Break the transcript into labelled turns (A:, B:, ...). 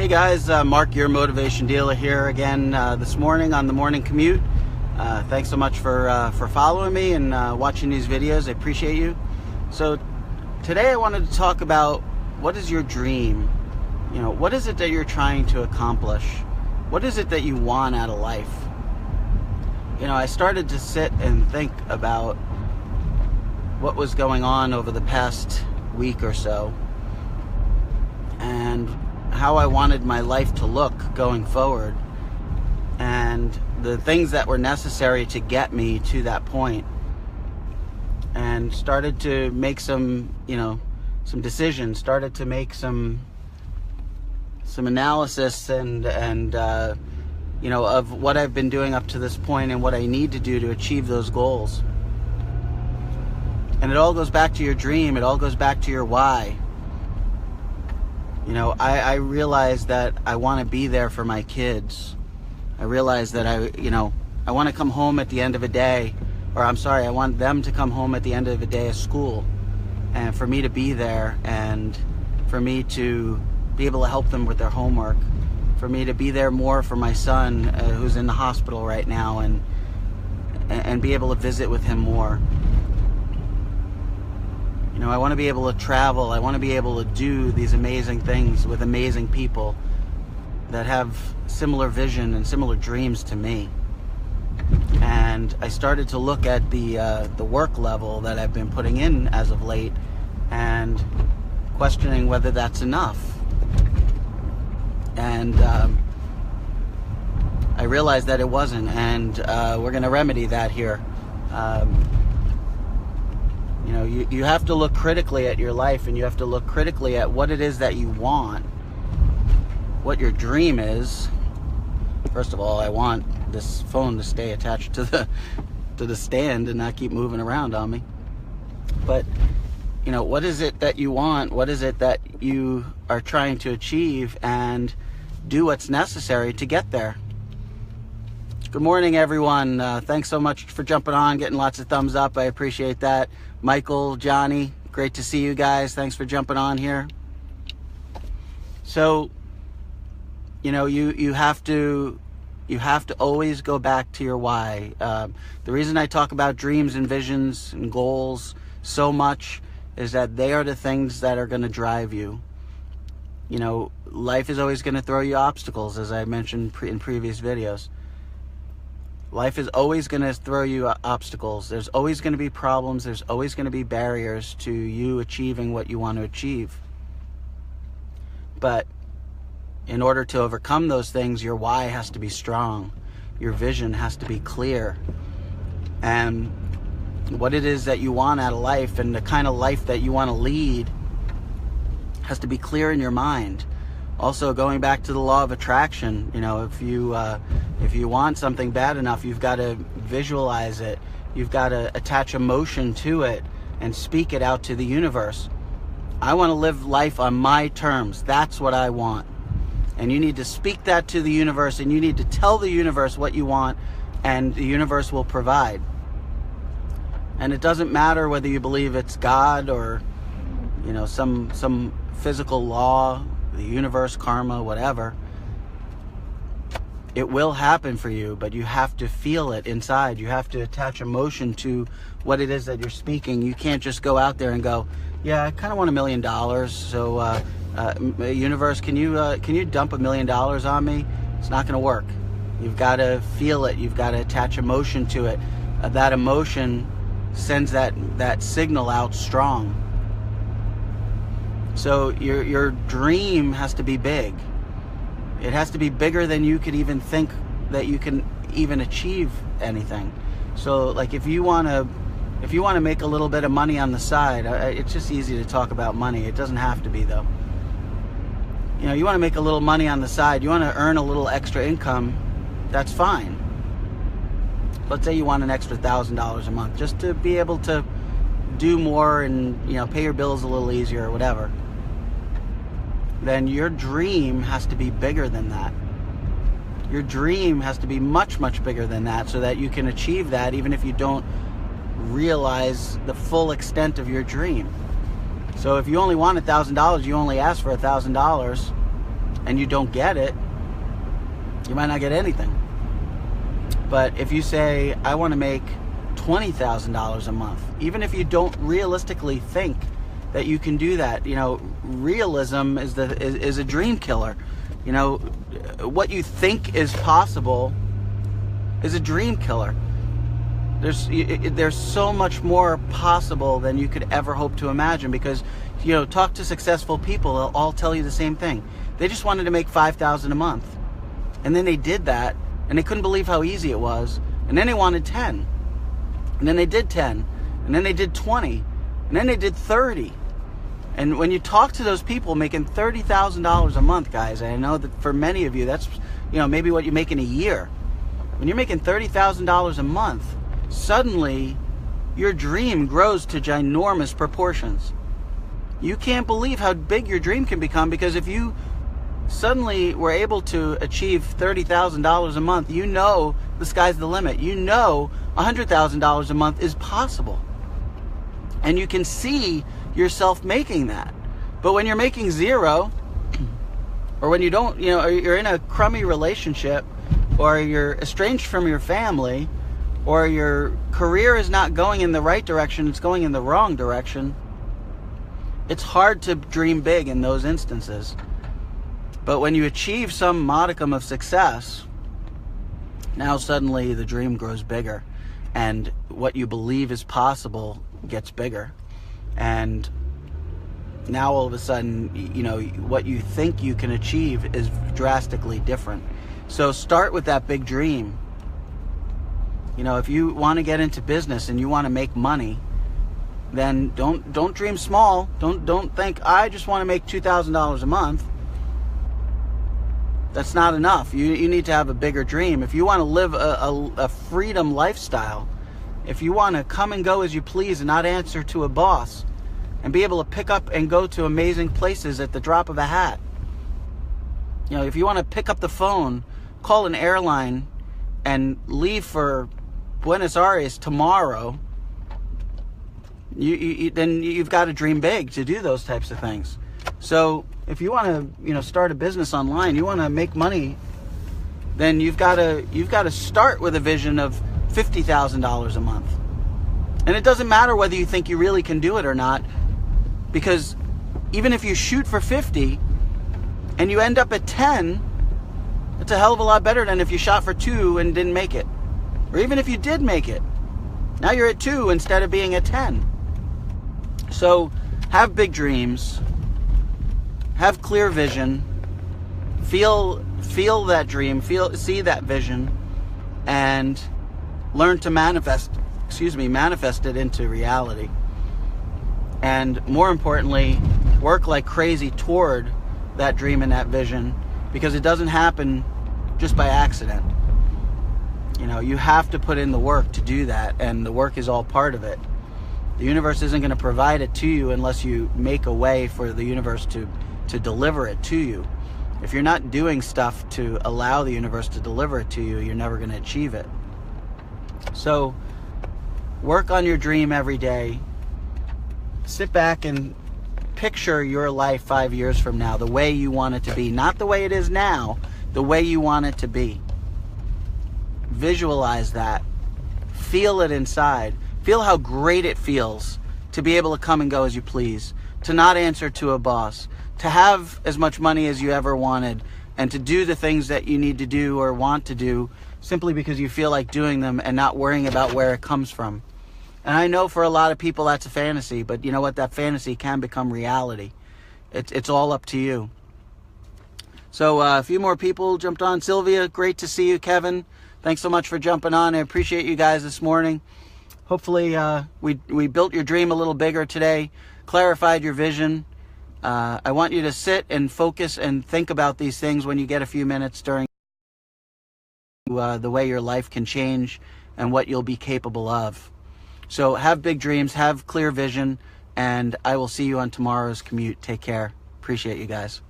A: Hey guys, Mark, your motivation dealer here again this morning on the morning commute. Thanks so much for following me and watching these videos. I appreciate you. So today I wanted to talk about what is your dream? You know, what is it that you're trying to accomplish? What is it that you want out of life? You know, I started to sit and think about what was going on over the past week or so and how I wanted my life to look going forward and the things that were necessary to get me to that point, and started to make some decisions, started to make some analysis and of what I've been doing up to this point and what I need to do to achieve those goals. And it all goes back to your dream. It all goes back to your why. You know, I realize that I want to be there for my kids. I realize that I want to come home at the end of a day, I want them to come home at the end of a day of school, and for me to be there, and for me to be able to help them with their homework, for me to be there more for my son who's in the hospital right now, and be able to visit with him more. You know, I want to be able to travel. I want to be able to do these amazing things with amazing people that have similar vision and similar dreams to me. And I started to look at the work level that I've been putting in as of late and questioning whether that's enough. And I realized that it wasn't, and we're going to remedy that here. You have to look critically at your life, and you have to look critically at what it is that you want, what your dream is. First of all, I want this phone to stay attached to the stand and not keep moving around on me. But, you know, what is it that you want? What is it that you are trying to achieve, and do what's necessary to get there? Good morning, everyone. Thanks so much for jumping on, getting lots of thumbs up. I appreciate that. Michael, Johnny, great to see you guys. Thanks for jumping on here. So, you know, you have to always go back to your why. The reason I talk about dreams and visions and goals so much is that they are the things that are going to drive you. You know, life is always going to throw you obstacles, as I mentioned in previous videos. Life is always going to throw you obstacles. There's always going to be problems. There's always going to be barriers to you achieving what you want to achieve. But in order to overcome those things, your why has to be strong. Your vision has to be clear. And what it is that you want out of life and the kind of life that you want to lead has to be clear in your mind. Also, going back to the law of attraction, you know, if you want something bad enough, you've got to visualize it. You've got to attach emotion to it and speak it out to the universe. I want to live life on my terms. That's what I want. And you need to speak that to the universe, and you need to tell the universe what you want, and the universe will provide. And it doesn't matter whether you believe it's God or, you know, some physical law, the universe, karma, whatever. It will happen for you, but you have to feel it inside. You have to attach emotion to what it is that you're speaking. You can't just go out there and go, yeah, I kind of want $1 million. So, universe, can you dump $1 million on me? It's not going to work. You've got to feel it. You've got to attach emotion to it. That emotion sends that signal out strong. So your dream has to be big. It has to be bigger than you could even think that you can even achieve anything. So, like, if you want to make a little bit of money on the side, it's just easy to talk about money. It doesn't have to be, though. You know, you want to make a little money on the side. You want to earn a little extra income. That's fine. Let's say you want an extra $1,000 a month just to be able to do more and, you know, pay your bills a little easier or whatever. Then your dream has to be bigger than that. Your dream has to be much, much bigger than that so that you can achieve that even if you don't realize the full extent of your dream. So if you only want $1,000, you only ask for $1,000, and you don't get it, you might not get anything. But if you say, I want to make $20,000 a month, even if you don't realistically think that you can do that, realism is a dream killer. What you think is possible is a dream killer. There's so much more possible than you could ever hope to imagine, because talk to successful people, they'll all tell you the same thing. They just wanted to make $5,000 a month, and then they did that, and they couldn't believe how easy it was, and then they wanted 10, and then they did 10, and then they did 20, and then they did 30. And when you talk to those people making $30,000 a month, guys, and I know that for many of you that's maybe what you make in a year. When you're making $30,000 a month, suddenly your dream grows to ginormous proportions. You can't believe how big your dream can become, because if you suddenly were able to achieve $30,000 a month, the sky's the limit. $100,000 a month is possible. And you can see yourself making that. But when you're making zero, or when you don't, or you're in a crummy relationship, or you're estranged from your family, or your career is not going in the right direction, it's going in the wrong direction, it's hard to dream big in those instances. But when you achieve some modicum of success, now suddenly the dream grows bigger, and what you believe is possible gets bigger. And now all of a sudden, what you think you can achieve is drastically different. So start with that big dream. If you want to get into business and you want to make money, then don't dream small. Don't think, I just want to make $2,000 a month. That's not enough. You need to have a bigger dream. If you want to live a freedom lifestyle, if you want to come and go as you please and not answer to a boss, and be able to pick up and go to amazing places at the drop of a hat, if you want to pick up the phone, call an airline, and leave for Buenos Aires tomorrow, then you've got to dream big to do those types of things. So if you want to start a business online, you want to make money, then you've got to start with a vision of $50,000 a month. And it doesn't matter whether you think you really can do it or not, because even if you shoot for 50 and you end up at 10, it's a hell of a lot better than if you shot for 2 and didn't make it. Or even if you did make it, now you're at 2 instead of being at 10. So have big dreams, have clear vision, feel that dream, see that vision, and learn to manifest it into reality. And more importantly, work like crazy toward that dream and that vision, because it doesn't happen just by accident. You have to put in the work to do that, and the work is all part of it. The universe isn't going to provide it to you unless you make a way for the universe to deliver it to you. If you're not doing stuff to allow the universe to deliver it to you, you're never going to achieve it. So work on your dream every day. Sit back and picture your life 5 years from now, the way you want it to be. Not the way it is now, the way you want it to be. Visualize that. Feel it inside. Feel how great it feels to be able to come and go as you please, to not answer to a boss, to have as much money as you ever wanted, and to do the things that you need to do or want to do simply because you feel like doing them and not worrying about where it comes from. And I know for a lot of people that's a fantasy, but you know what? That fantasy can become reality. It's all up to you. So a few more people jumped on. Sylvia, great to see you. Kevin, thanks so much for jumping on. I appreciate you guys this morning. Hopefully we built your dream a little bigger today, clarified your vision. I want you to sit and focus and think about these things when you get a few minutes during the way your life can change and what you'll be capable of. So have big dreams, have clear vision, and I will see you on tomorrow's commute. Take care. Appreciate you guys.